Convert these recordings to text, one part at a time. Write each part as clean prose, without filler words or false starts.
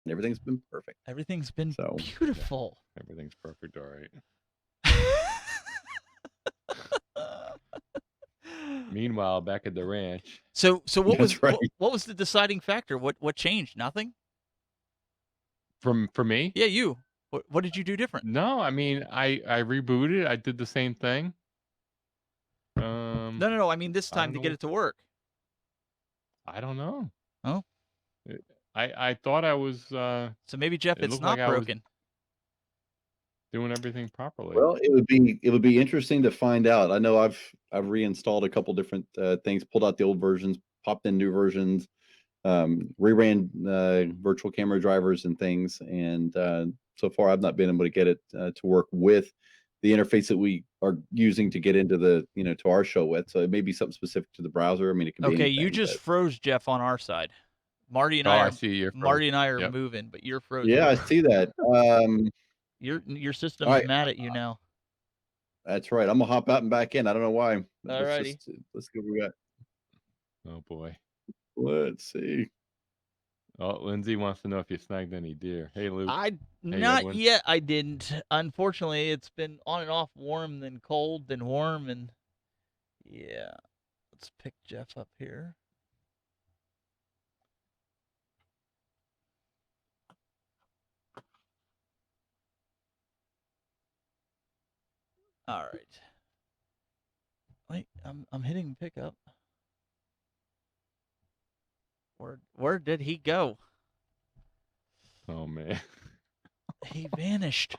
Everything's been perfect. Everything's been So beautiful. Everything's perfect. All right. Meanwhile, back at the ranch. So what was that's right. what was the deciding factor? What changed? Nothing? For me? Yeah, you. What did you do different? No, I mean I rebooted. I did the same thing. No. I mean this I time don't to know get what it to work. I don't know. Oh, I thought I was so maybe Jeff, it it's looked like not I was broken. doing everything properly. Well, it would be interesting to find out. I know I've reinstalled a couple different things, pulled out the old versions, popped in new versions, reran virtual camera drivers and things, and so far I've not been able to get it to work with the interface that we are using to get into the to our show with. So it may be something specific to the browser. I mean, it could be Okay, you anything, just but froze Jeff on our side. Marty and Oh, I I are see you're frozen. Marty and I are Yep. moving, but you're frozen. yeah, I see that. Your All system's right, mad at you now. that's right. I'm gonna hop out and back in. I don't know why. Alrighty. Let's see what we got. Oh boy. Let's see. Oh, Lindsay wants to know if you snagged any deer. Hey, Luke. Hey, Not Edwin. yet. I didn't. Unfortunately, it's been on and off, warm then cold then warm, and yeah. Let's pick Jeff up here. All right. Wait, I'm hitting pickup. Where did he go? Oh man. He vanished.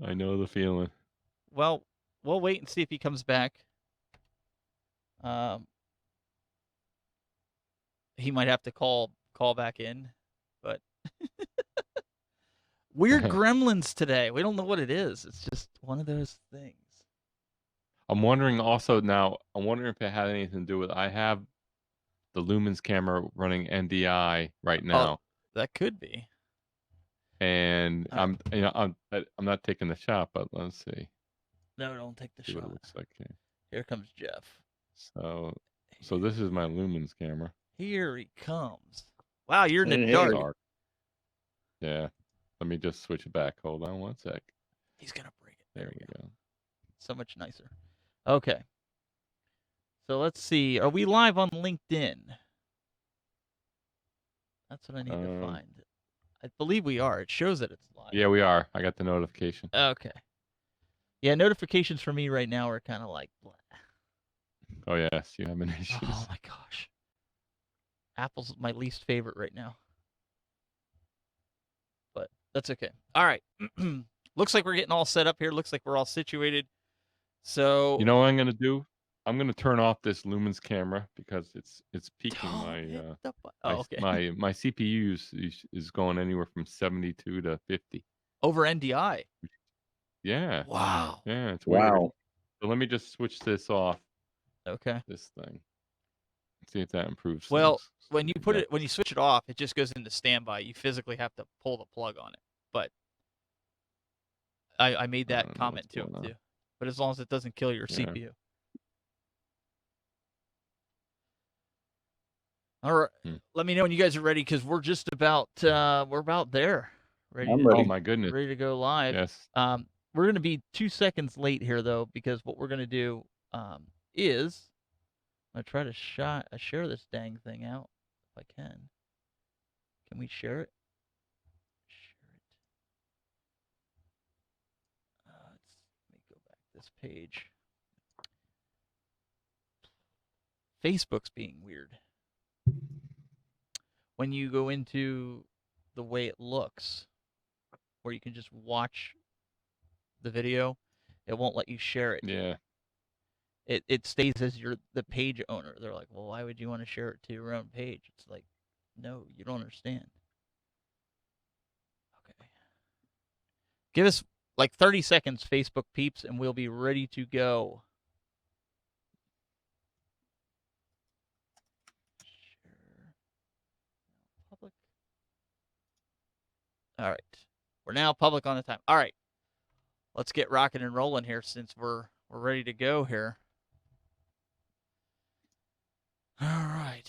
I know the feeling. Well, we'll wait and see if he comes back. He might have to call back in, but weird gremlins today. We don't know what it is. It's just one of those things. I'm wondering also now, I'm wondering if it had anything to do with I have the Lumens camera running NDI right Oh, now. that could be. And All right. I'm not taking the shot, but let's see. No, don't take the See what it shot. looks like here. Here comes Jeff. So this is my Lumens camera. Here he comes. Wow, you're in the Hey. dark. Yeah. Let me just switch it back. Hold on one sec. He's gonna bring it. There we go. So much nicer. Okay. So let's see. Are we live on LinkedIn? That's what I need to find. I believe we are. It shows that it's live. Yeah, we are. I got the notification. Okay. Yeah, notifications for me right now are kind of like, blah. Oh yes, you have an issue. Oh my gosh. Apple's my least favorite right now. But that's okay. All right. Looks like we're getting all set up here. Looks like we're all situated. So You know what I'm gonna do? I'm gonna turn off this Lumens camera because it's peaking my CPU is going anywhere from 72 to 50. Over NDI. Yeah. Wow. Yeah, it's weird. Wow. So let me just switch this off. Okay. This thing. See if that improves Well, things. when you switch it off, it just goes into standby. You physically have to pull the plug on it. But I made that comment to him too. But as long as it doesn't kill your CPU. All right. Let me know when you guys are ready because we're just about we're about there. I'm ready. Oh my goodness. Ready to go live. Yes. We're gonna be 2 seconds late here though because what we're gonna do is I'm gonna try to share this dang thing out if I can. Can we share it? Let me go back this page. Facebook's being weird. When you go into the way it looks, where you can just watch the video, it won't let you share it. Yeah. It stays as you're the page owner. They're like, well, why would you want to share it to your own page? It's like, no, you don't understand. Okay. Give us like 30 seconds, Facebook peeps, and we'll be ready to go. Share. Public. All right. We're now public on the time. All right. Let's get rocking and rolling here since we're ready to go here. All right.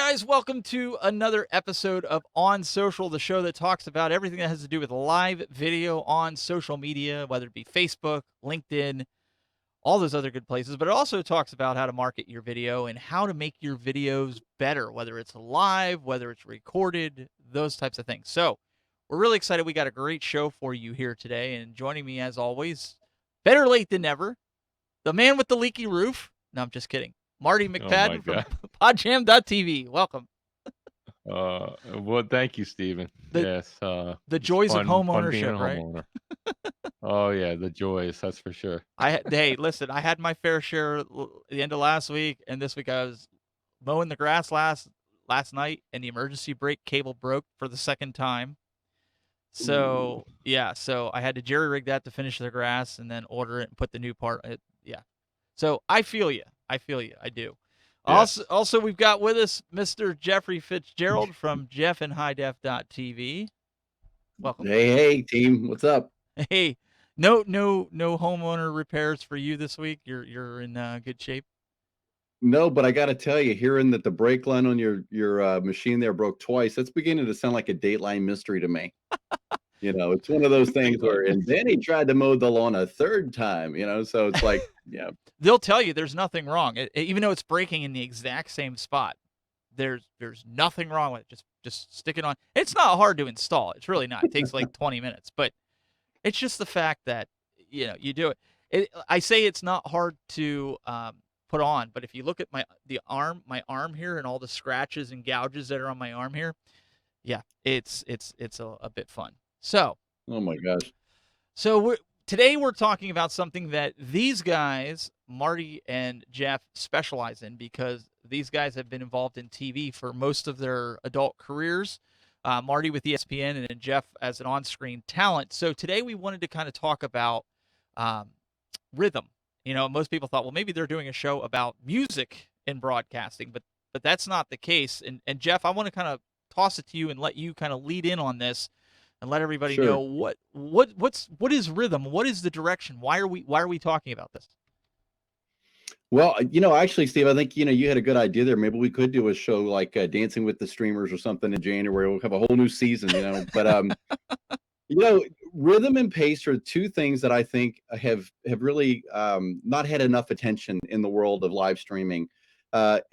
guys, welcome to another episode of On Social, the show that talks about everything that has to do with live video on social media, whether it be Facebook, LinkedIn, all those other good places, but it also talks about how to market your video and how to make your videos better, whether it's live, whether it's recorded, those types of things. So we're really excited. We got a great show for you here today, and joining me as always, better late than never, the man with the leaky roof. No, I'm just kidding. Marty Oh my McFadden from God. Podjam.tv. Welcome. Well, thank you, Stephen. The- Yes. The It's joys of fun being a homeownership, right? homeowner. Oh yeah, the joys, that's for sure. Hey, listen, I had my fair share the end of last week, and this week I was mowing the grass last night, and the emergency brake cable broke for the second time. So yeah, so I had to jerry rig that to finish the grass, and then order it and put the new part. Yeah, so I feel you. I do. Yes. Also, we've got with us Mr. Jeffrey Fitzgerald from JeffandHighDef.tv. Welcome. Hey, team, what's up? Hey, no homeowner repairs for you this week. You're in good shape. No, but I got to tell you, hearing that the brake line on your machine there broke twice, that's beginning to sound like a Dateline mystery to me. It's one of those things where, and then he tried to mow the lawn a third time. So it's like, yeah, They'll tell you there's nothing wrong, even though it's breaking in the exact same spot. There's nothing wrong with it. Just stick it on. It's not hard to install. It's really not. It takes like 20 minutes, but it's just the fact that you do it. I say it's not hard to put on, but if you look at my arm here and all the scratches and gouges that are on my arm here, yeah, it's a bit fun. So, oh my gosh. so today we're talking about something that these guys, Marty and Jeff, specialize in, because these guys have been involved in TV for most of their adult careers. Marty with ESPN and Jeff as an on-screen talent. So today we wanted to kind of talk about rhythm. Most people thought, well, maybe they're doing a show about music in broadcasting, but that's not the case. And Jeff, I want to kind of toss it to you and let you kind of lead in on this and let everybody Sure. know what is rhythm? What is the direction? Why are we talking about this? Well, actually, Steve, I think, you had a good idea there. Maybe we could do a show like Dancing with the Streamers or something in January. We'll have a whole new season, but, rhythm and pace are two things that I think have really not had enough attention in the world of live streaming.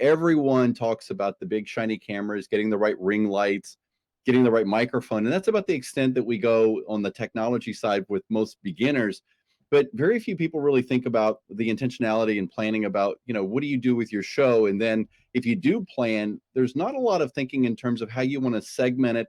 Everyone talks about the big shiny cameras, getting the right ring lights, getting the right microphone, and that's about the extent that we go on the technology side with most beginners. But very few people really think about the intentionality and planning about, what do you do with your show? And then if you do plan, there's not a lot of thinking in terms of how you want to segment it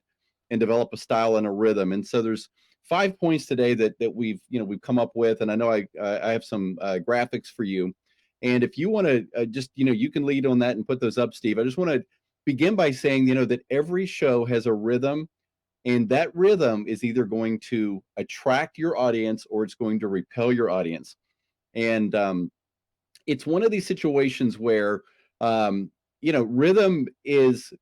and develop a style and a rhythm. And so there's 5 points today that we've come up with, and I know I have some graphics for you. And if you want to just you can lead on that and put those up, Steve. I just want to begin by saying that every show has a rhythm, and that rhythm is either going to attract your audience or it's going to repel your audience. And it's one of these situations where rhythm is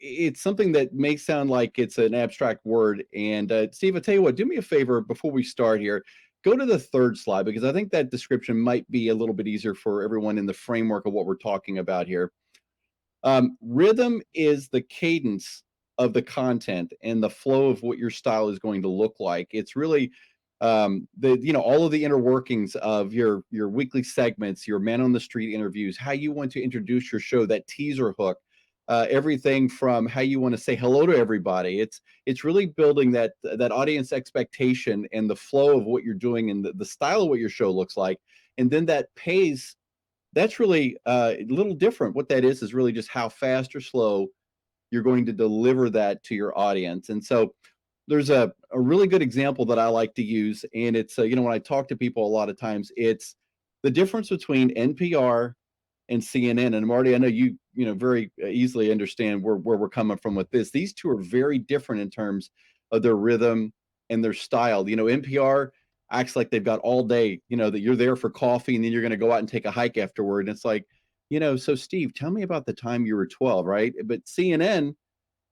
it's something that may sound like it's an abstract word. And Steve, I'll tell you what, do me a favor before we start here. Go to the third slide, because I think that description might be a little bit easier for everyone in the framework of what we're talking about here. Rhythm is the cadence of the content and the flow of what your style is going to look like. It's really all of the inner workings of your weekly segments, your man on the street interviews, how you want to introduce your show, that teaser hook, everything from how you want to say hello to everybody. It's really building that audience expectation and the flow of what you're doing and the style of what your show looks like. And then that pace, that's really a little different. What that is really just how fast or slow you're going to deliver that to your audience. And so there's a really good example that I like to use. And it's, when I talk to people a lot of times, it's the difference between NPR and CNN. And Marty, I know you very easily understand where we're coming from with this. These two are very different in terms of their rhythm and their style. NPR acts like they've got all day, that you're there for coffee and then you're going to go out and take a hike afterward. And it's like, so Steve, tell me about the time you were 12, right? But CNN,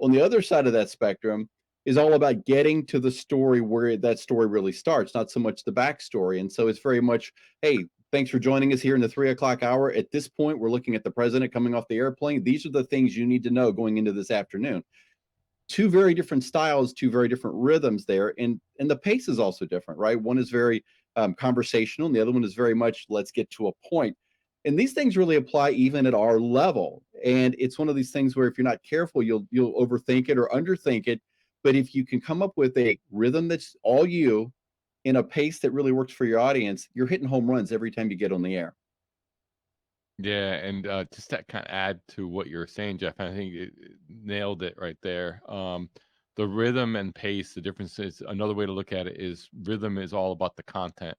on the other side of that spectrum, is all about getting to the story where that story really starts, not so much the backstory. And so it's very much, hey, thanks for joining us here in the 3 o'clock hour. At this point, we're looking at the president coming off the airplane. These are the things you need to know going into this afternoon. Two very different styles, two very different rhythms there, and the pace is also different, right? One is very conversational, and the other one is very much let's get to a point. And these things really apply even at our level. And it's one of these things where if you're not careful, you'll overthink it or underthink it. But if you can come up with a rhythm that's all you in a pace that really works for your audience, you're hitting home runs every time you get on the air. Yeah, and just to kind of add to what you're saying, Jeff, I think it nailed it right there. The rhythm and pace, the difference is another way to look at it is rhythm is all about the content,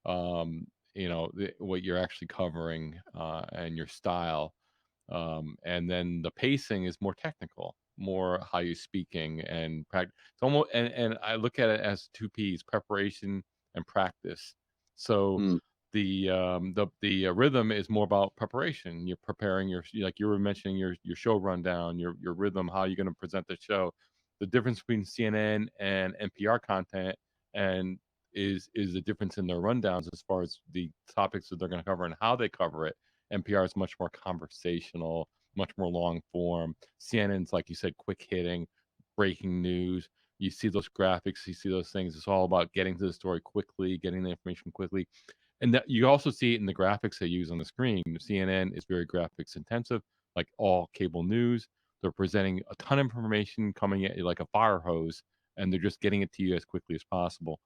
what you're actually covering and your style. And then the pacing is more technical, more how you're speaking and practice. It's almost, and I look at it as two P's: preparation and practice. So Mm. the rhythm is more about preparation. You're preparing like you were mentioning your show rundown, your rhythm, how you're going to present the show. The difference between CNN and NPR content and is the difference in their rundowns as far as the topics that they're going to cover and how they cover it. NPR is much more conversational, much more long form. CNN's, like you said, quick hitting, breaking news. You see those graphics, you see those things. It's all about getting to the story quickly, getting the information quickly. And that you also see it in the graphics they use on the screen. CNN is very graphics intensive, like all cable news. They're presenting a ton of information coming at you like a fire hose, and they're just getting it to you as quickly as possible.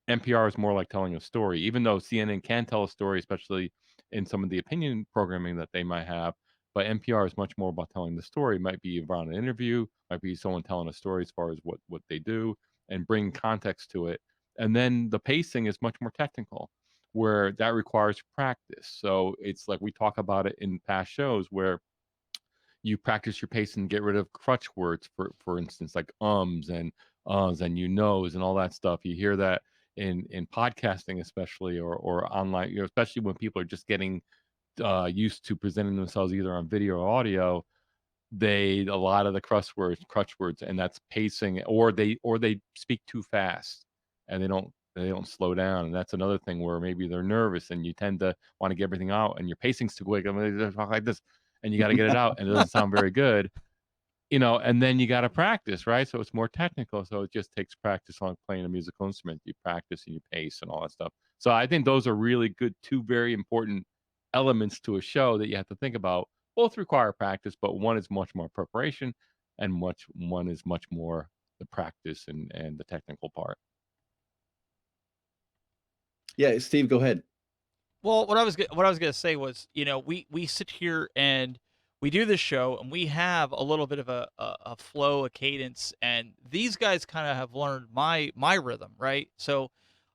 NPR is more like telling a story, even though CNN can tell a story, especially in some of the opinion programming that they might have. But NPR is much more about telling the story. It might be around an interview, might be someone telling a story as far as what they do and bring context to it. And then the pacing is much more technical, where that requires practice. So it's like we talk about it in past shows where you practice your pace and get rid of crutch words, for instance, like ums and uhs and you knows and all that stuff. You hear that in podcasting, especially or online, especially when people are just getting used to presenting themselves either on video or audio. A lot of the crutch words, and that's pacing, or they speak too fast and they don't slow down, and that's another thing where maybe they're nervous and you tend to want to get everything out and your pacing's too quick. I mean, they talk like this, and you got to get it out, and it doesn't sound very good, and then you got to practice, right? So it's more technical. So it just takes practice on playing a musical instrument. You practice and you pace and all that stuff. So I think those are really good, two very important elements to a show that you have to think about. Both require practice, but one is much more preparation, and one is much more the practice and the technical part. Yeah, Steve, go ahead. Well, what I was gonna say was, we sit here and we do this show, and we have a little bit of a flow, a cadence, and these guys kind of have learned my rhythm, right? So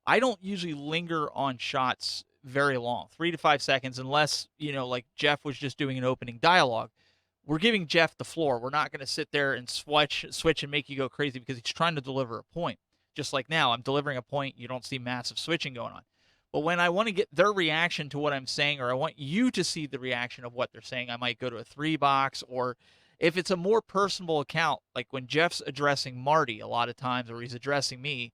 I don't usually linger on shots very long, 3 to 5 seconds, unless like Jeff was just doing an opening dialogue. We're giving Jeff the floor. We're not going to sit there and switch and make you go crazy because he's trying to deliver a point. Just like now, I'm delivering a point. You don't see massive switching going on. But when I want to get their reaction to what I'm saying, or I want you to see the reaction of what they're saying, I might go to a 3 box, or if it's a more personable account, like when Jeff's addressing Marty a lot of times, or he's addressing me,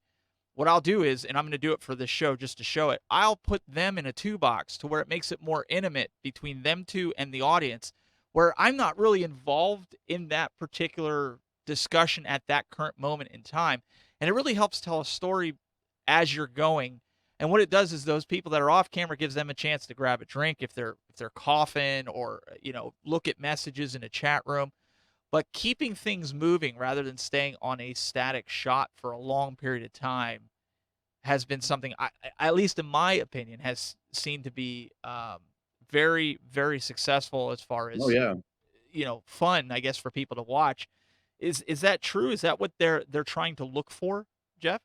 what I'll do is, and I'm going to do it for this show just to show it, I'll put them in a 2 box to where it makes it more intimate between them two and the audience, where I'm not really involved in that particular discussion at that current moment in time. And it really helps tell a story as you're going. And what it does is those people that are off camera gives them a chance to grab a drink if they're coughing, or look at messages in a chat room. But keeping things moving rather than staying on a static shot for a long period of time has been something, at least in my opinion, has seemed to be very, very successful as far Oh as yeah. fun, I guess, for people to watch. Is that true? Is that what they're trying to look for, Jeff?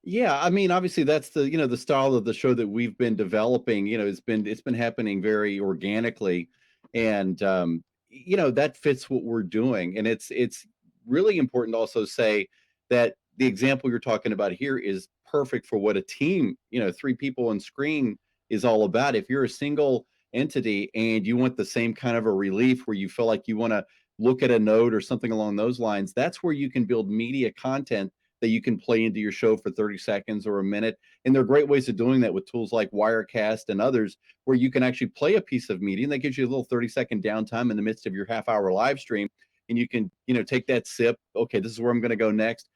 Yeah, I mean, obviously that's the style of the show that we've been developing. It's been happening very organically, and that fits what we're doing. And it's really important to also say that the example you're talking about here is perfect for what a team, 3 people on screen is all about. If you're a single entity and you want the same kind of a relief where you feel like you want to look at a note or something along those lines, that's where you can build media content that you can play into your show for 30 seconds or a minute. And there are great ways of doing that with tools like Wirecast and others, where you can actually play a piece of media and that gives you a little 30-second downtime in the midst of your half-hour live stream. And you can, take that sip. Okay, this is where I'm going to go next.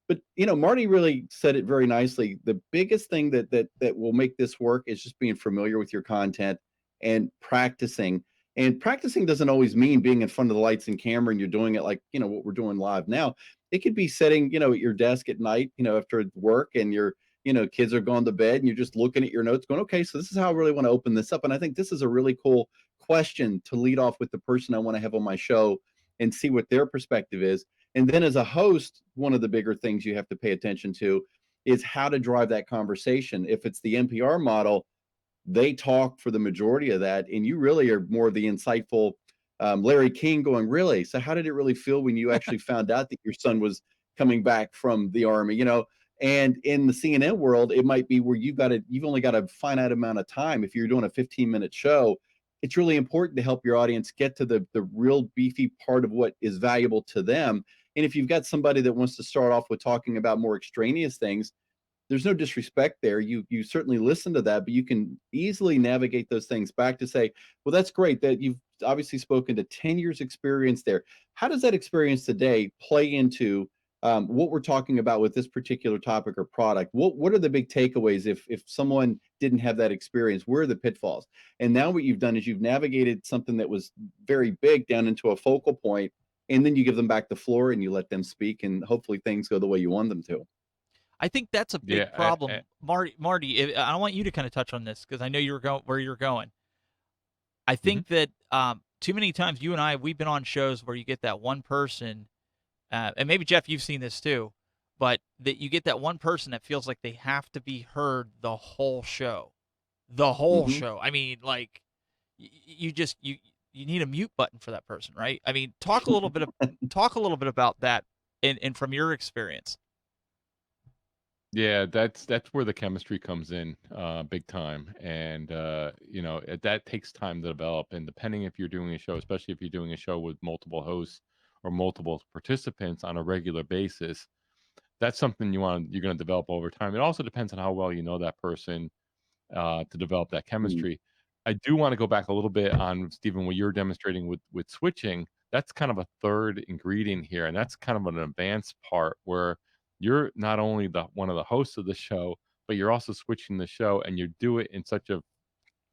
But Marty really said it very nicely. The biggest thing that will make this work is just being familiar with your content and practicing. And practicing doesn't always mean being in front of the lights and camera and you're doing it like, what we're doing live now. It could be sitting, at your desk at night, after work and your, kids are gone to bed and you're just looking at your notes going, okay, so this is how I really want to open this up. And I think this is a really cool question to lead off with the person I want to have on my show and see what their perspective is. And then as a host, one of the bigger things you have to pay attention to is how to drive that conversation. If it's the NPR model, they talk for the majority of that, and you really are more the insightful Larry King going, really? So how did it really feel when you actually found out that your son was coming back from the Army? And in the CNN world, it might be where you've only got a finite amount of time. If you're doing a 15-minute show, it's really important to help your audience get to the real beefy part of what is valuable to them. And if you've got somebody that wants to start off with talking about more extraneous things, there's no disrespect there. You certainly listen to that, but you can easily navigate those things back to say, well, that's great that you've obviously spoken to 10 years experience there. How does that experience today play into what we're talking about with this particular topic or product? What are the big takeaways if someone didn't have that experience? Where are the pitfalls? And now what you've done is you've navigated something that was very big down into a focal point, and then you give them back the floor and you let them speak, and hopefully things go the way you want them to. I think that's a big Yeah, problem, Marty. I want you to kind of touch on this because I know you're going where you're going. I think that too many times you and we've been on shows where you get that one person, and maybe Jeff, you've seen this too, but that you get that one person that feels like they have to be heard the whole show, the whole Mhm. show. I mean, like you need a mute button for that person, right? I mean, talk a little bit about that, and from your experience. Yeah, that's where the chemistry comes in, big time, and that takes time to develop. And depending if you're doing a show, especially if you're doing a show with multiple hosts or multiple participants on a regular basis, that's something you're going to develop over time. It also depends on how well you know that person to develop that Mm. chemistry. I do want to go back a little bit on Stephen, what you're demonstrating with switching. That's kind of a third ingredient here, and that's kind of an advanced part where you're not only the one of the hosts of the show, but you're also switching the show, and you do it in such a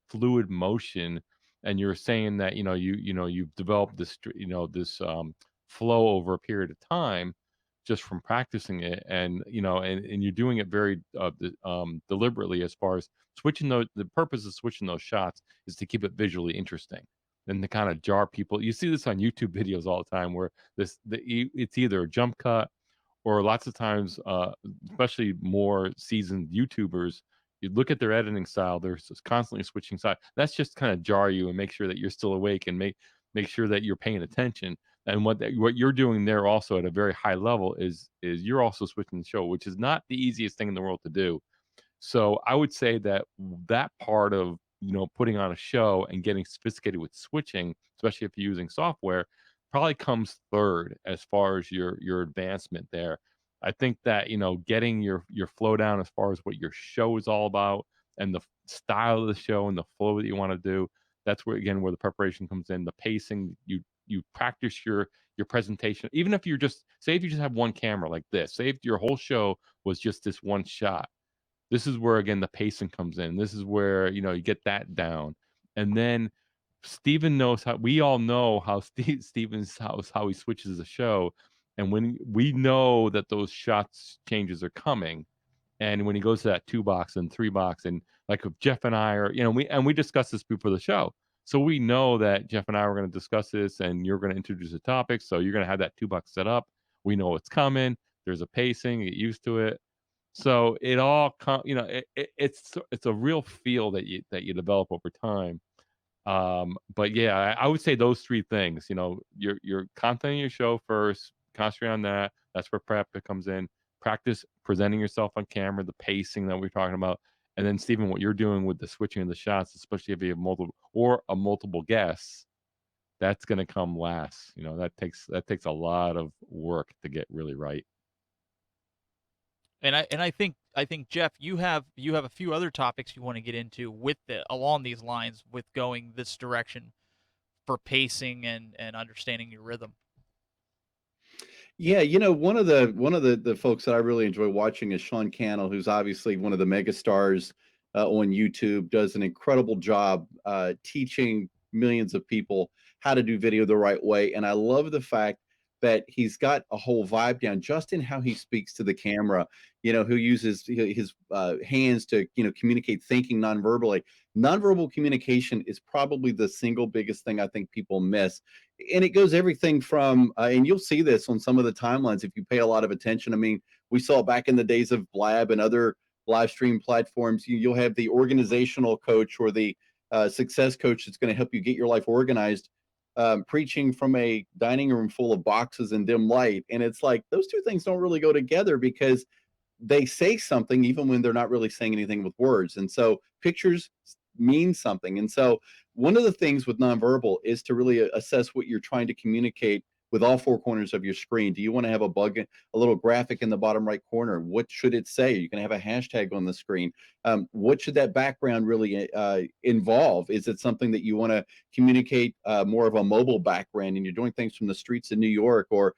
fluid motion. And you're saying that you've developed this flow over a period of time just from practicing it, and and you're doing it very deliberately, as far as switching the purpose of switching those shots is to keep it visually interesting and to kind of jar people. You see this on YouTube videos all the time where it's either a jump cut, or lots of times, especially more seasoned YouTubers, you look at their editing style, they're just constantly switching sides. That's just kind of jar you and make sure that you're still awake, and make sure that you're paying attention. And what you're doing there also at a very high level is you're also switching the show, which is not the easiest thing in the world to do. So I would say that that part of putting on a show and getting sophisticated with switching, especially if you're using software, probably comes third as far as your advancement there. I think that getting your flow down as far as what your show is all about, and the style of the show and the flow that you want to do. That's where the preparation comes in, the pacing. You practice your presentation, even if you're just say if you just have one camera like this. Say if your whole show was just this one shot, this is where again the pacing comes in. This is where you get that down, and then Steven knows how. We all know how Steven's how he switches the show, and when we know that those shots changes are coming, and when he goes to that 2 box and 3 box, and like if Jeff and I are, we discuss this before the show, so we know that Jeff and I are going to discuss this, and you're going to introduce a topic, so you're going to have that 2 box set up. We know what's coming. There's a pacing. Get used to it. So it all it's a real feel that you develop over time. But yeah, I would say those three things. Your content in your show first, concentrate on that. That's where prep comes in. Practice presenting yourself on camera, the pacing that we're talking about, and then Stephen, what you're doing with the switching of the shots, especially if you have multiple guests, that's going to come last. That takes a lot of work to get really right. And I think Jeff, you have a few other topics you want to get into with along these lines with going this direction for pacing and understanding your rhythm. Yeah, one of the folks that I really enjoy watching is Sean Cannell, who's obviously one of the mega stars on YouTube, does an incredible job teaching millions of people how to do video the right way. And I love the fact that he's got a whole vibe down just in how he speaks to the camera, who uses his hands to, communicate thinking nonverbally. Nonverbal communication is probably the single biggest thing I think people miss, and it goes everything from and you'll see this on some of the timelines if you pay a lot of attention. I mean, we saw back in the days of Blab and other live stream platforms, you'll have the organizational coach or the success coach that's going to help you get your life organized, preaching from a dining room full of boxes and dim light. And it's like those two things don't really go together, because they say something even when they're not really saying anything with words. And so pictures mean something. And so one of the things with nonverbal is to really assess what you're trying to communicate with all four corners of your screen. Do you want to have a little graphic in the bottom right corner? What should it say? You can have a hashtag on the screen. What should that background really involve? Is it something that you want to communicate more of a mobile background and you're doing things from the streets of New York? Or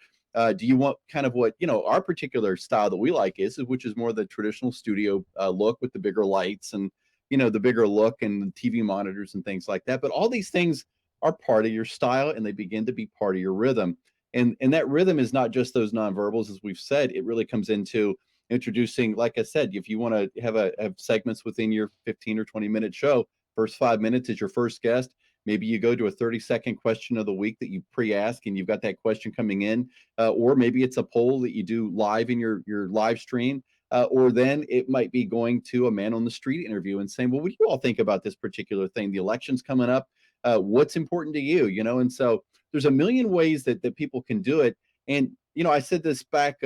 do you want kind of what our particular style that we like is which is more the traditional studio look with the bigger lights and the bigger look and the TV monitors and things like that. But all these things are part of your style, and they begin to be part of your rhythm. And that rhythm is not just those nonverbals, as we've said. It really comes into introducing, like I said, if you want to have segments within your 15 or 20-minute show, first 5 minutes is your first guest. Maybe you go to a 30-second question of the week that you pre-ask, and you've got that question coming in, or maybe it's a poll that you do live in your live stream. Or then it might be going to a man on the street interview and saying, well, what do you all think about this particular thing? The election's coming up. What's important to you? And so there's a million ways that people can do it. And, I said this back,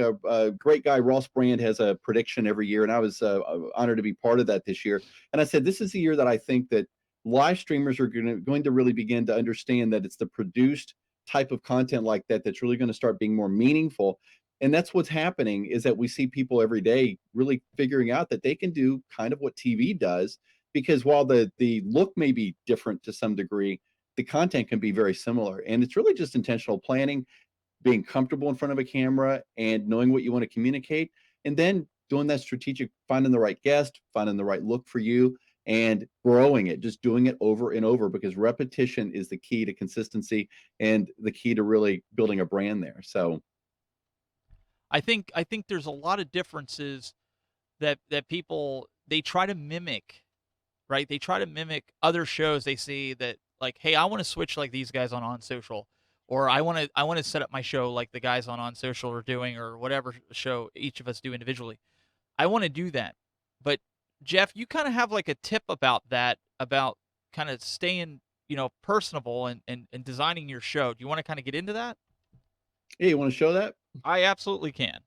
great guy, Ross Brand, has a prediction every year. And I was honored to be part of that this year. And I said, this is the year that I think that live streamers are going to really begin to understand that it's the produced type of content like that that's really going to start being more meaningful. And that's what's happening, is that we see people every day really figuring out that they can do kind of what TV does, because while the look may be different to some degree, the content can be very similar. And it's really just intentional planning, being comfortable in front of a camera and knowing what you want to communicate, and then doing that strategic, finding the right guest, finding the right look for you, and growing it, just doing it over and over, because repetition is the key to consistency and the key to really building a brand there. So I think there's a lot of differences that people they try to mimic, right? They try to mimic other shows they see that, like, hey, I want to switch like these guys on Social, or I want to set up my show like the guys on Social are doing, or whatever show each of us do individually. I want to do that. But Jeff, you kind of have like a tip about that, about kind of staying, personable and designing your show. Do you want to kind of get into that? hey, you want to show that? I absolutely can.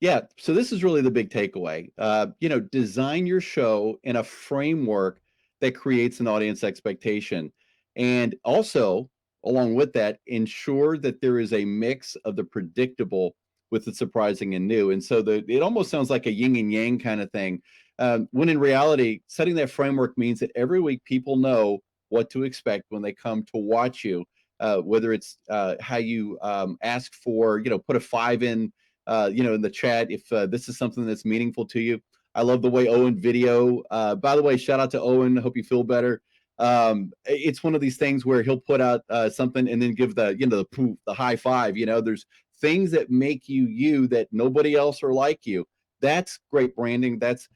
Yeah. So this is really the big takeaway. Design your show in a framework that creates an audience expectation. And also, along with that, ensure that there is a mix of the predictable with the surprising and new. And so it almost sounds like a yin and yang kind of thing. When in reality, setting that framework means that every week people know what to expect when they come to watch you, whether it's how you ask for, put a 5 in the chat if this is something that's meaningful to you. I love the way Owen video. By the way, shout out to Owen. Hope you feel better. It's one of these things where he'll put out something and then give the poof, the high five. There's things that make you that nobody else are like you. That's great branding. That's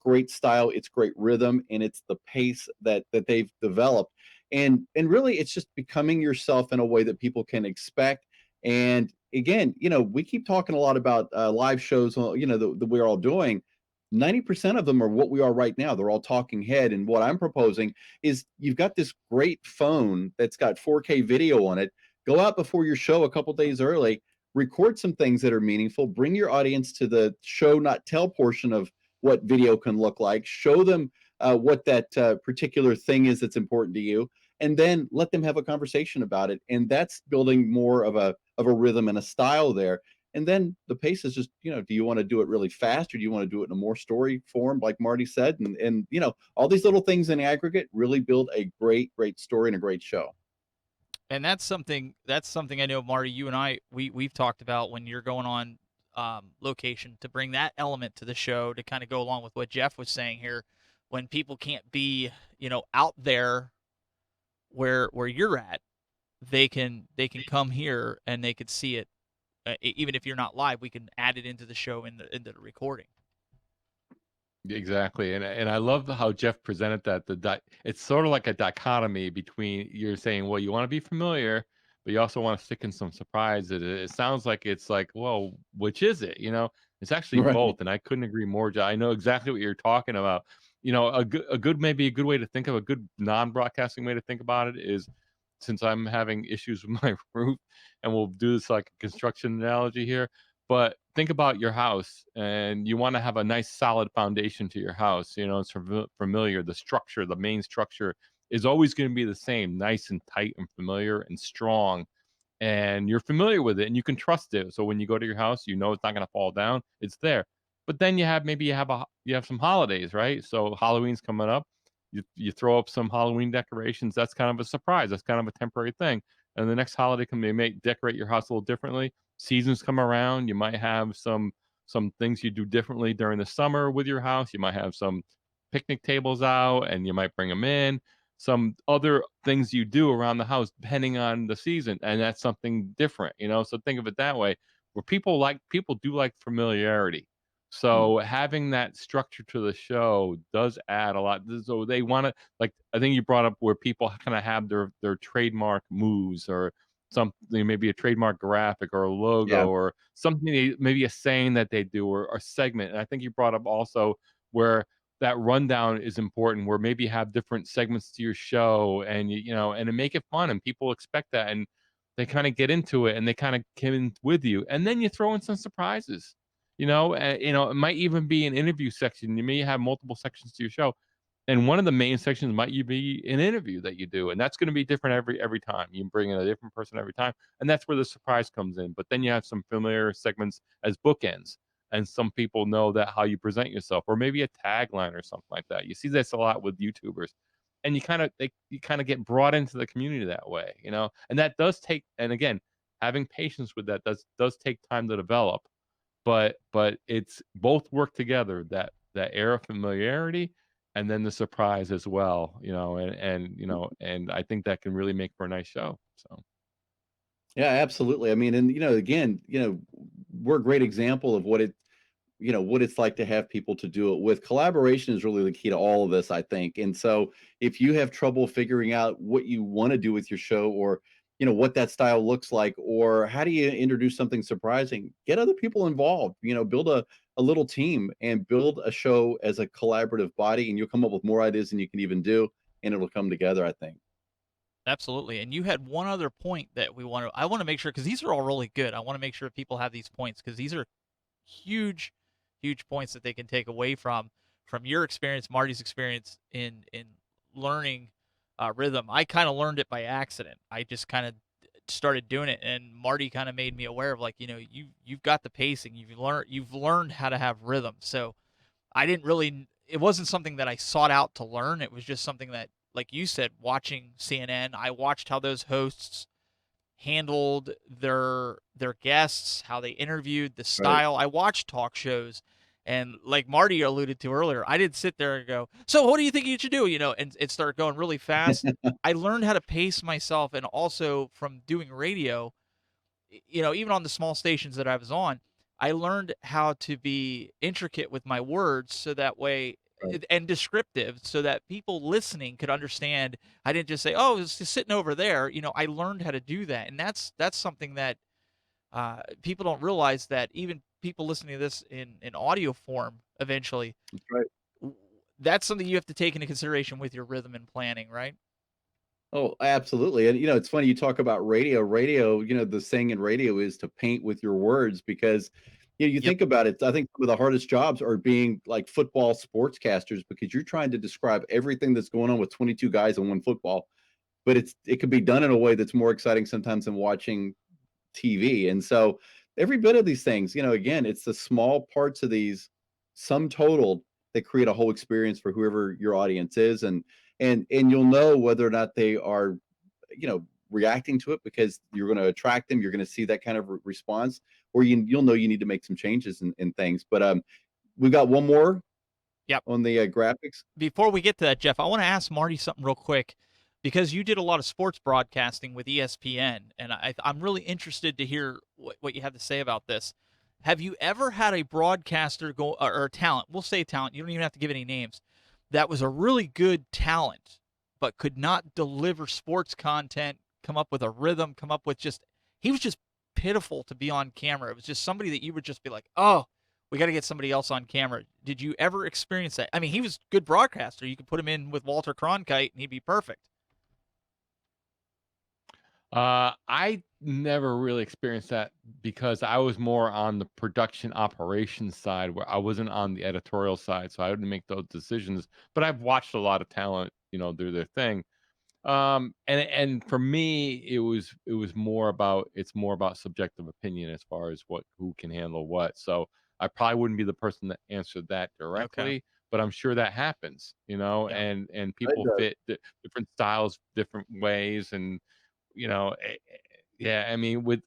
great style. It's great rhythm, and it's the pace that they've developed. And really, it's just becoming yourself in a way that people can expect. And again, we keep talking a lot about live shows, that we're all doing. 90% of them are what we are right now. They're all talking head. And what I'm proposing is you've got this great phone that's got 4K video on it. Go out before your show a couple days early, record some things that are meaningful, bring your audience to the show, not tell portion of what video can look like, show them what that particular thing is that's important to you, and then let them have a conversation about it. And that's building more of a rhythm and a style there. And then the pace is just, do you want to do it really fast or do you want to do it in a more story form, like Marty said? And all these little things in aggregate really build a great story and a great show. And that's something I know, Marty, you and I we've talked about when you're going on location, to bring that element to the show to kind of go along with what Jeff was saying here. When people can't be, out there where you're at, they can come here and they could see it. Even if you're not live, we can add it into the show into the recording. Exactly, and I love how Jeff presented that. It's sort of like a dichotomy between, you're saying, well, you want to be familiar, but you also want to stick in some surprise. It sounds like it's like, well, which is it? It's actually Right. both, and I couldn't agree more. I know exactly what you're talking about. Maybe a good way to think of a good non-broadcasting way to think about it is, since I'm having issues with my roof, and we'll do this like a construction analogy here. But think about your house, and you want to have a nice solid foundation to your house. It's familiar. The structure, the main structure, is always going to be the same, nice and tight and familiar and strong. And you're familiar with it and you can trust it. So when you go to your house, it's not going to fall down. It's there. But then you have some holidays, right? So Halloween's coming up. You throw up some Halloween decorations. That's kind of a surprise. That's kind of a temporary thing. And the next holiday you may decorate your house a little differently. Seasons come around. You might have some things you do differently during the summer with your house. You might have some picnic tables out, and you might bring them in. Some other things you do around the house depending on the season, and that's something different. So think of it that way, where people do like familiarity. Mm. So having that structure to the show does add a lot. So they want to, like, I think you brought up where people kind of have their trademark moves, or something, maybe a trademark graphic or a Yeah. logo or something, maybe a saying that they do, or a segment. And I think you brought up also where that rundown is important, where maybe you have different segments to your show, and and to make it fun, and people expect that, and they kind of get into it, and they kind of come in with you, and then you throw in some surprises. It might even be an interview section. You may have multiple sections to your show, and one of the main sections might you be an interview that you do, and that's going to be different every time. You bring in a different person every time, and that's where the surprise comes in. But then you have some familiar segments as bookends, and some people know that how you present yourself, or maybe a tagline or something like that. You see this a lot with YouTubers, and you kind of get brought into the community that way, and that does take. And again, having patience with that does take time to develop, but it's both work together, that air of familiarity, and then the surprise as well, and I think that can really make for a nice show. So Yeah, absolutely. I mean, and again, we're a great example of what it's like to have people to do it with. Collaboration is really the key to all of this, I think. And so if you have trouble figuring out what you want to do with your show, or what that style looks like, or how do you introduce something surprising, get other people involved, build a little team and build a show as a collaborative body, and you'll come up with more ideas than you can even do, and it'll come together, I think. Absolutely. And you had one other point that I want to make sure, because these are all really good. I want to make sure people have these points, because these are huge, huge points that they can take away from your experience, Marty's experience in learning rhythm. I kind of learned it by accident. I just kind of started doing it, and Marty kind of made me aware of, like, you've got the pacing, you've learned how to have rhythm. So I didn't really, it wasn't something that I sought out to learn. It was just something that, like you said, watching CNN, I watched how those hosts handled their guests, how they interviewed, the Right. style. I watched talk shows, and like Marty alluded to earlier, I didn't sit there and go, "So what do you think you should do?" And start going really fast. I learned how to pace myself, and also from doing radio, even on the small stations that I was on, I learned how to be intricate with my words, so that way, Right. and descriptive, so that people listening could understand. I didn't just say, "Oh, it's just sitting over there." I learned how to do that, and that's something that people don't realize, that even people listening to this in audio form eventually, That's right. w- that's something you have to take into consideration with your rhythm and planning, right? Oh, absolutely. And it's funny you talk about radio. Radio, the saying in radio is to paint with your words, because you Yep. think about it, I think some of the hardest jobs are being like football sportscasters, because you're trying to describe everything that's going on with 22 guys in one football, but it could be done in a way that's more exciting sometimes than watching TV. And so every bit of these things, again, it's the small parts of these sum total that create a whole experience for whoever your audience is, and you'll know whether or not they are, reacting to it because you're going to attract them. You're going to see that kind of response, or you'll know you need to make some changes in things. But we've got one more. Yep. On the graphics. Before we get to that, Jeff, I want to ask Marty something real quick, because you did a lot of sports broadcasting with ESPN, and I'm really interested to hear what you have to say about this. Have you ever had a broadcaster go, or talent, we'll say talent, you don't even have to give any names, that was a really good talent but could not deliver sports content, come up with a rhythm, he was just pitiful to be on camera. It was just somebody that you would just be like, oh, we got to get somebody else on camera. Did you ever experience that? I mean, he was a good broadcaster. You could put him in with Walter Cronkite and he'd be perfect. I never really experienced that because I was more on the production operations side, where I wasn't on the editorial side, so I wouldn't make those decisions. But I've watched a lot of talent, do their thing. And for me, it's more about subjective opinion as far as who can handle what. So I probably wouldn't be the person to answer that directly, but I'm sure that happens, Yeah. and people fit different styles different ways, and yeah, I mean, with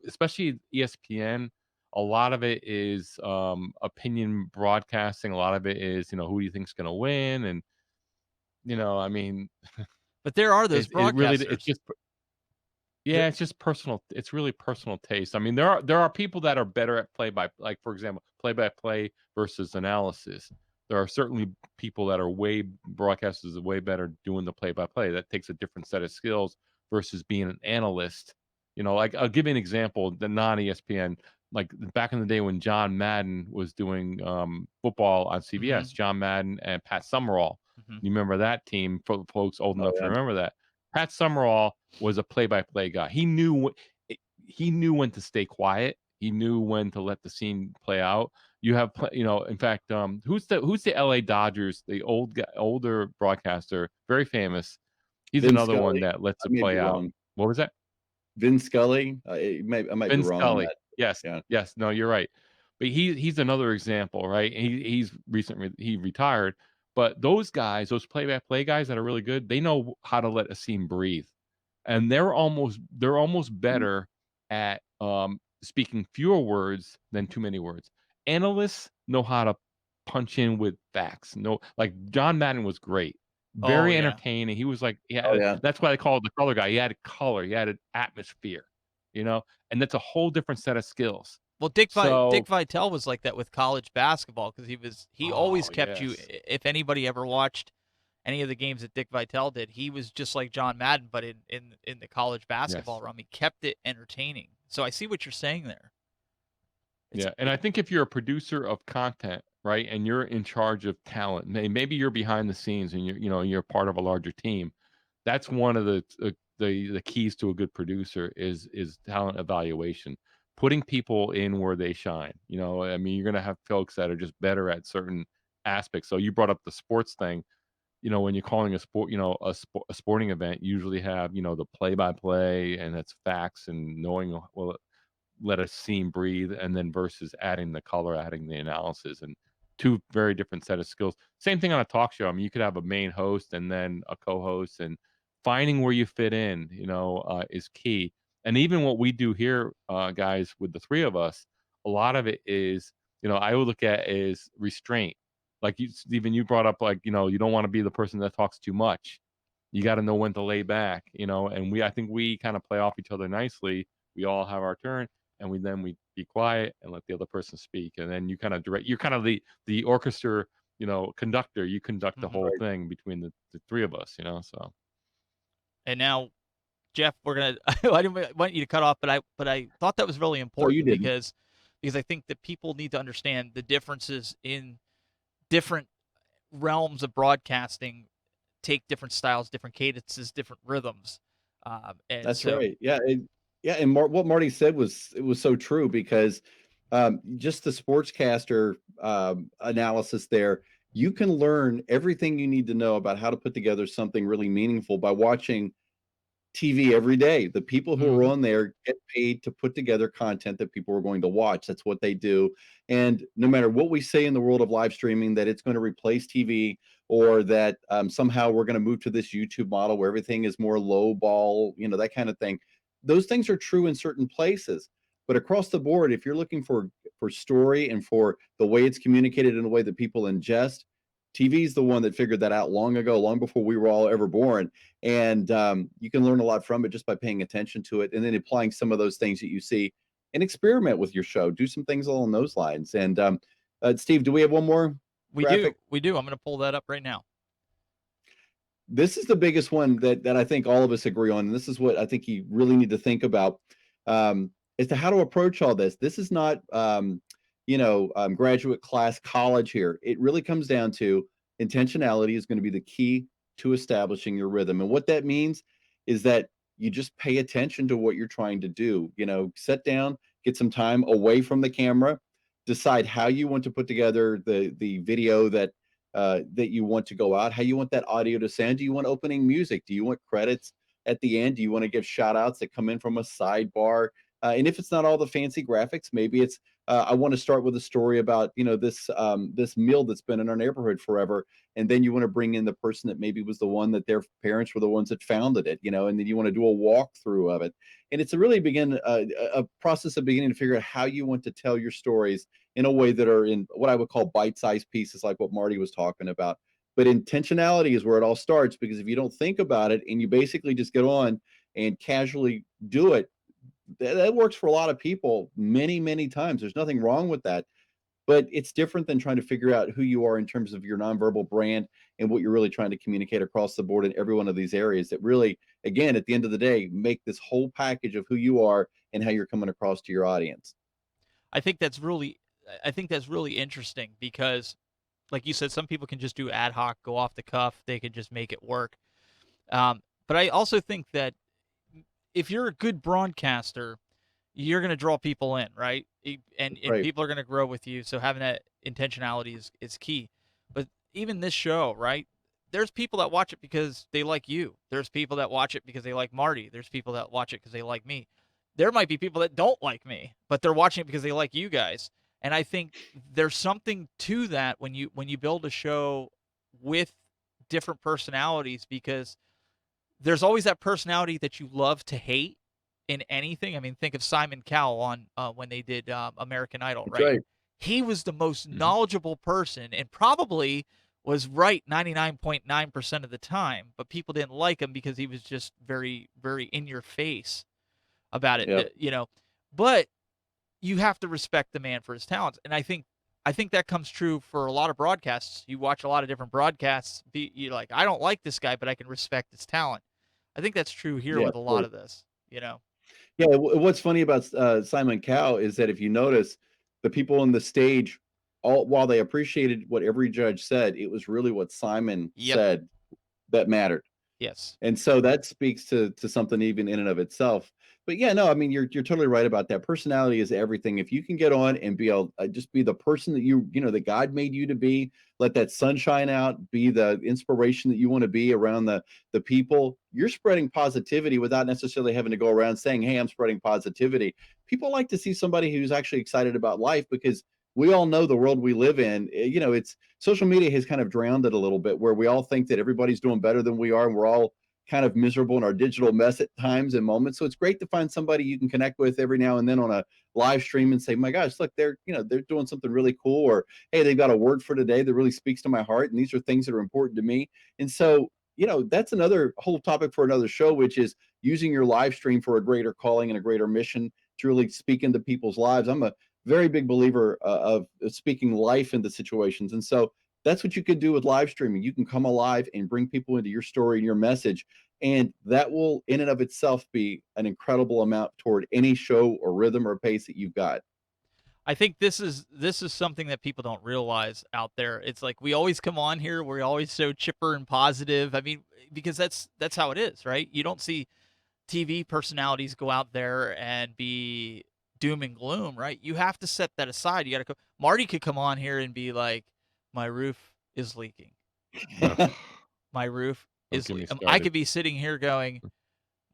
especially ESPN, a lot of it is opinion broadcasting. A lot of it is, who do you think's going to win, and I mean, but there are those broadcasters. It's just personal. It's really personal taste. I mean, there are people that are better at like for example, play-by-play versus analysis. There are certainly people that are broadcasters are way better doing the play-by-play. That takes a different set of skills versus being an analyst. Like I'll give you an example, the non-ESPN, like back in the day when John Madden was doing football on CBS, John Madden and Pat Summerall. You remember that team, for folks old enough to remember that. Pat Summerall was a play-by-play guy. He knew when to stay quiet. He knew when to let the scene play out. You have, in fact, who's the LA Dodgers, the older broadcaster, very famous. He's Vin another Scully. one that lets it play out. What was that? Vin Scully. I might Vin be wrong Scully. on that. Yes. Yeah. Yes. No, you're right. But he's another example, right? He's recently retired. But those guys, those play-by-play guys that are really good, they know how to let a scene breathe, and they're almost better at speaking fewer words than too many words. Analysts know how to punch in with facts. No, like John Madden was great, very entertaining. He was like, that's why they call it the color guy. He had a color, he had an atmosphere, and that's a whole different set of skills. Well, Dick Vitale was like that with college basketball, because he always kept you. If anybody ever watched any of the games that Dick Vitale did, he was just like John Madden, but in the college basketball realm, he kept it entertaining. So I see what you're saying there. And I think if you're a producer of content, right, and you're in charge of talent, maybe you're behind the scenes and you're part of a larger team. That's one of the keys to a good producer is talent evaluation. Putting people in where they shine. I mean, you're going to have folks that are just better at certain aspects. So you brought up the sports thing. When you're calling a sport, a sporting event, you usually have, the play-by-play, and that's facts and knowing, let a scene breathe, and then versus adding the color, adding the analysis, and two very different set of skills. Same thing on a talk show. I mean, you could have a main host and then a co-host, and finding where you fit in, is key. And even what we do here, guys, with the three of us, a lot of it is, I would look at is restraint. Like Stephen, you brought up, like, you don't want to be the person that talks too much. You got to know when to lay back, and I think we kind of play off each other nicely. We all have our turn, and we be quiet and let the other person speak. And then you kind of direct, you're kind of the orchestra, conductor. You conduct the whole thing between the three of us, so. And now, Jeff, we're gonna. I didn't want you to cut off, but I thought that was really important, because I think that people need to understand the differences in different realms of broadcasting. Take different styles, different cadences, different rhythms. And that's right. Yeah, and what Marty said was so true, because just the sportscaster analysis there, you can learn everything you need to know about how to put together something really meaningful by watching TV every day. The people who are Mhm. on there get paid to put together content that people are going to watch. That's what they do. And no matter what we say in the world of live streaming, that it's going to replace TV, or that somehow we're going to move to this YouTube model where everything is more low ball, that kind of thing. Those things are true in certain places. But across the board, if you're looking for story and for the way it's communicated in a way that people ingest, TV is the one that figured that out long ago, long before we were all ever born. And you can learn a lot from it just by paying attention to it and then applying some of those things that you see and experiment with your show. Do some things along those lines. And Steve, do we have one more We do. graphic? We do. I'm going to pull that up right now. This is the biggest one that I think all of us agree on. And this is what I think you really need to think about, as to how to approach all this. This is not, graduate class college here. It really comes down to intentionality is going to be the key to establishing your rhythm. And what that means is that you just pay attention to what you're trying to do. Sit down, get some time away from the camera, decide how you want to put together the video that you want to go out, how you want that audio to sound. Do you want opening music? Do you want credits at the end? Do you want to give shout outs that come in from a sidebar? And if it's not all the fancy graphics, maybe it's I want to start with a story about this meal that's been in our neighborhood forever, and then you want to bring in the person that maybe was the one that their parents were the ones that founded it, and then you want to do a walkthrough of it, and it's a really a process of beginning to figure out how you want to tell your stories in a way that are in what I would call bite-sized pieces, like what Marty was talking about. But intentionality is where it all starts, because if you don't think about it and you basically just get on and casually do it, that works for a lot of people many, many times. There's nothing wrong with that. But it's different than trying to figure out who you are in terms of your nonverbal brand and what you're really trying to communicate across the board in every one of these areas that really, again, at the end of the day, make this whole package of who you are and how you're coming across to your audience. I think that's really interesting because, like you said, some people can just do ad hoc, go off the cuff. They can just make it work. But I also think that if you're a good broadcaster, you're going to draw people in, right? And Right. people are going to grow with you. So having that intentionality is key. But even this show, right? There's people that watch it because they like you. There's people that watch it because they like Marty. There's people that watch it because they like me. There might be people that don't like me, but they're watching it because they like you guys. And I think there's something to that when you build a show with different personalities, because there's always that personality that you love to hate in anything. I mean, think of Simon Cowell on when they did American Idol, That's right? right. He was the most Mhm. knowledgeable person and probably was right 99.9% of the time, but people didn't like him because he was just very, very in your face about it, Yep. But you have to respect the man for his talents, and I think that comes true for a lot of broadcasts. You watch a lot of different broadcasts, you're like, I don't like this guy, but I can respect his talent. I think that's true here Yeah, with of a lot course. of this. Yeah, what's funny about Simon Cowell is that if you notice, the people on the stage, all while they appreciated what every judge said, it was really what Simon Yep. said that mattered. Yes. And so that speaks to something even in and of itself. But yeah, no, I mean, you're totally right about that. Personality is everything. If you can get on and be just be the person that that God made you to be, let that sunshine out, be the inspiration that you want to be around the people. You're spreading positivity without necessarily having to go around saying, "Hey, I'm spreading positivity." People like to see somebody who's actually excited about life, because we all know the world we live in. It's social media has kind of drowned it a little bit, where we all think that everybody's doing better than we are, and we're all kind of miserable in our digital mess at times and moments. So it's great to find somebody you can connect with every now and then on a live stream and say, "My gosh, look, they're doing something really cool," or, "Hey, they've got a word for today that really speaks to my heart, and these are things that are important to me." And so, that's another whole topic for another show, which is using your live stream for a greater calling and a greater mission to really speak into people's lives. I'm a very big believer of speaking life into situations. And so that's what you could do with live streaming. You can come alive and bring people into your story and your message. And that will, in and of itself, be an incredible amount toward any show or rhythm or pace that you've got. I think this is something that people don't realize out there. It's like we always come on here, we're always so chipper and positive. I mean, because that's how it is, right? You don't see TV personalities go out there and be doom and gloom, right? You have to set that aside. You got to go. Marty could come on here and be like, "My roof is leaking. My roof Don't is get me I could started. be sitting here going,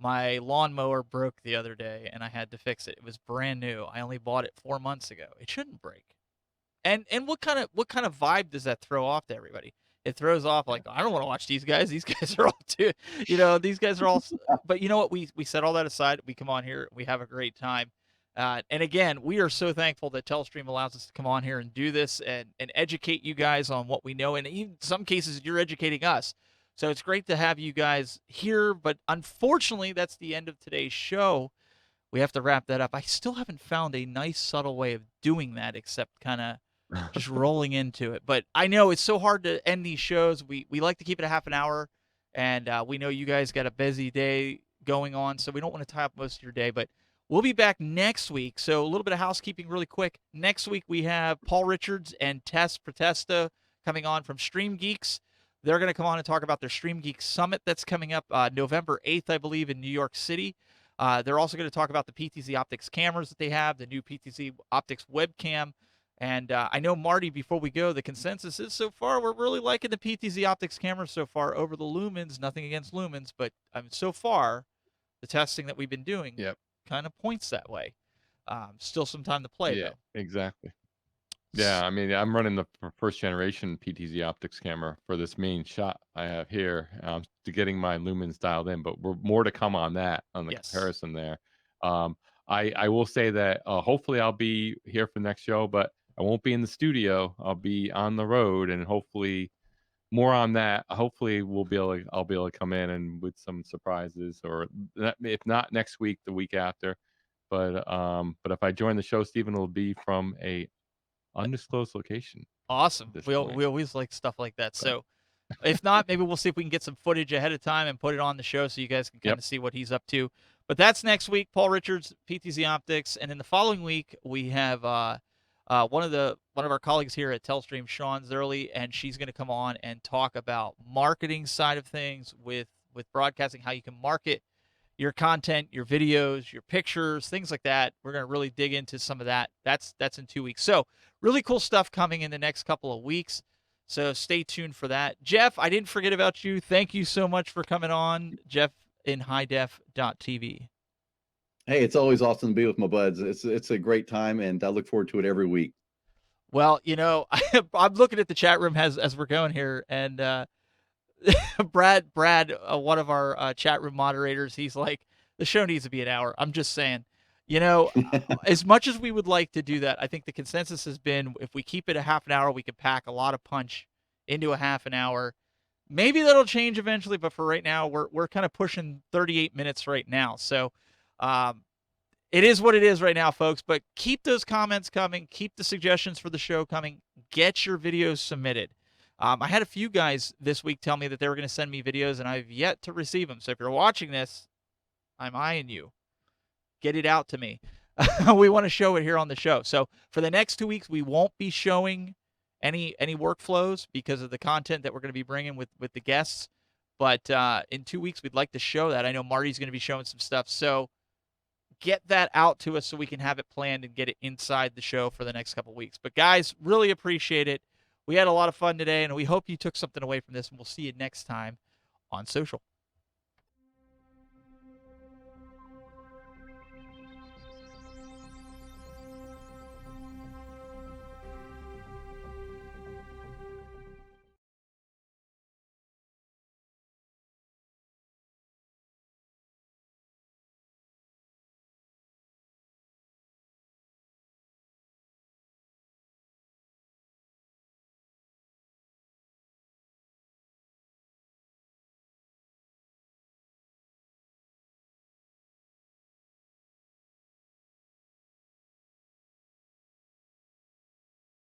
My lawnmower broke the other day, and I had to fix it. It was brand new. I only bought it 4 months ago. It shouldn't break. And what kind of vibe does that throw off to everybody? It throws off like, I don't want to watch these guys. These guys are all too, these guys are all. But you know what? We set all that aside. We come on here. We have a great time. And again, we are so thankful that Telestream allows us to come on here and do this and educate you guys on what we know. And in some cases, you're educating us. So it's great to have you guys here. But unfortunately, that's the end of today's show. We have to wrap that up. I still haven't found a nice, subtle way of doing that except kind of just rolling into it. But I know it's so hard to end these shows. We like to keep it a half an hour. And we know you guys got a busy day going on, so we don't want to tie up most of your day. But we'll be back next week. So a little bit of housekeeping really quick. Next week we have Paul Richards and Tess Protesta coming on from Stream Geeks. They're going to come on and talk about their Stream Geeks Summit that's coming up November 8th, I believe, in New York City. They're also going to talk about the PTZ Optics cameras that they have, the new PTZ Optics webcam. And I know, Marty, before we go, the consensus is so far we're really liking the PTZ Optics cameras so far over the Lumens. Nothing against Lumens, but so far the testing that we've been doing kind of points that way. Still some time to play, though. Exactly. Yeah, I mean, I'm running the first generation PTZ Optics camera for this main shot I have here, to getting my lumens dialed in, but we're more to come on that, on the comparison there. I will say that hopefully I'll be here for the next show, but I won't be in the studio. I'll be on the road, and hopefully more on that. Hopefully I'll be able to come in and with some surprises, or if not next week, the week after. But if I join the show, Stephen, it'll be from a undisclosed location. Awesome. We always like stuff like that. So if not, maybe we'll see if we can get some footage ahead of time and put it on the show so you guys can kind of see what he's up to. But that's next week. Paul Richards, PTZ Optics, and in the following week we have one of our colleagues here at Telestream, Sean Zerly, and she's going to come on and talk about marketing side of things with broadcasting, how you can market your content, your videos, your pictures, things like that. We're going to really dig into some of that. That's in 2 weeks. So really cool stuff coming in the next couple of weeks. So stay tuned for that. Jeff, I didn't forget about you. Thank you so much for coming on, Jeff in HighDef.tv. Hey, it's always awesome to be with my buds. It's a great time, and I look forward to it every week. Well, I'm looking at the chat room as we're going here, and Brad, one of our chat room moderators, he's like, the show needs to be an hour. I'm just saying, as much as we would like to do that, I think the consensus has been if we keep it a half an hour, we can pack a lot of punch into a half an hour. Maybe that'll change eventually, but for right now, we're kind of pushing 38 minutes right now. So it is what it is right now, folks. But keep those comments coming. Keep the suggestions for the show coming. Get your videos submitted. I had a few guys this week tell me that they were going to send me videos, and I've yet to receive them. So if you're watching this, I'm eyeing you. Get it out to me. We want to show it here on the show. So for the next 2 weeks, we won't be showing any workflows because of the content that we're going to be bringing with the guests. But in 2 weeks, we'd like to show that. I know Marty's going to be showing some stuff. So get that out to us so we can have it planned and get it inside the show for the next couple of weeks. But guys, really appreciate it. We had a lot of fun today, and we hope you took something away from this, and we'll see you next time on Social.